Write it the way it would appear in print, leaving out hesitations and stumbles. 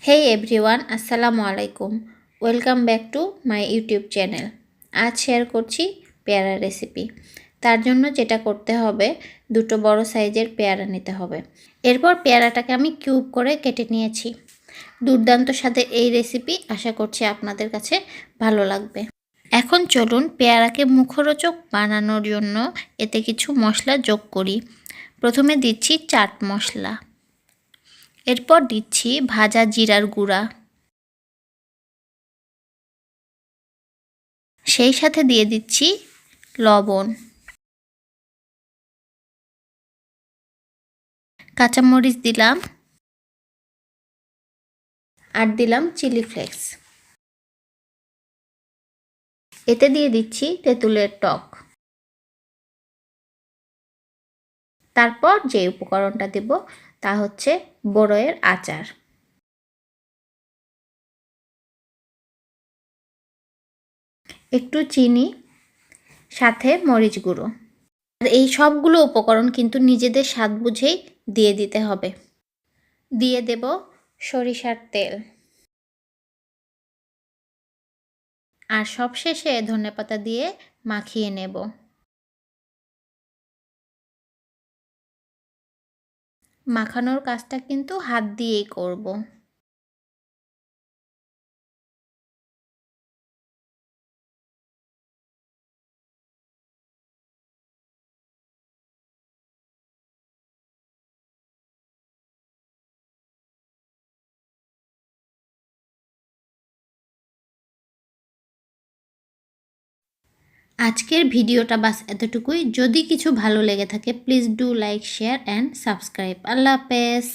Hey everyone, আসসালামু আলাইকুম। Welcome back to my YouTube channel. আজ শেয়ার করছি পেয়ারা রেসিপি। তার জন্য যেটা করতে হবে, দুটো বড় সাইজের পেয়ারা নিতে হবে। এরপর পেয়ারাটাকে আমি কিউব করে কেটে নিয়েছি। দুর্দান্ত স্বাদের এই রেসিপি, আশা করছি আপনাদের কাছে ভালো লাগবে। এখন চলুন পেয়ারাকে মুখরোচক বানানোর জন্য এতে কিছু মশলা যোগ করি। প্রথমে দিচ্ছি চাট মশলা, এরপর দিচ্ছি ভাজা জিরার গুঁড়া, সেই সাথে দিয়ে দিচ্ছি লবণ, কাঁচামরিচ দিলাম, আর দিলাম চিলি ফ্লেক্স। এতে দিয়ে দিচ্ছি তেঁতুলের টক। তারপর যে উপকরণটা দেব তা হচ্ছে বড়ইয়ের আচার। একটু চিনি, সাথে মরিচ গুঁড়ো। আর এই সবগুলো উপকরণ কিন্তু নিজেদের স্বাদ বুঝেই দিয়ে দিতে হবে। দিয়ে দেব সরিষার তেল, আর সবশেষে ধনেপাতা দিয়ে মাখিয়ে নেব। মাখানোর কাজটা কিন্তু হাত দিয়েই করব। আজকের ভিডিওটা বাস এতটুকুই। যদি কিছু ভালো লেগে থাকে please do like, share and subscribe. আল্লাহ হাফেজ।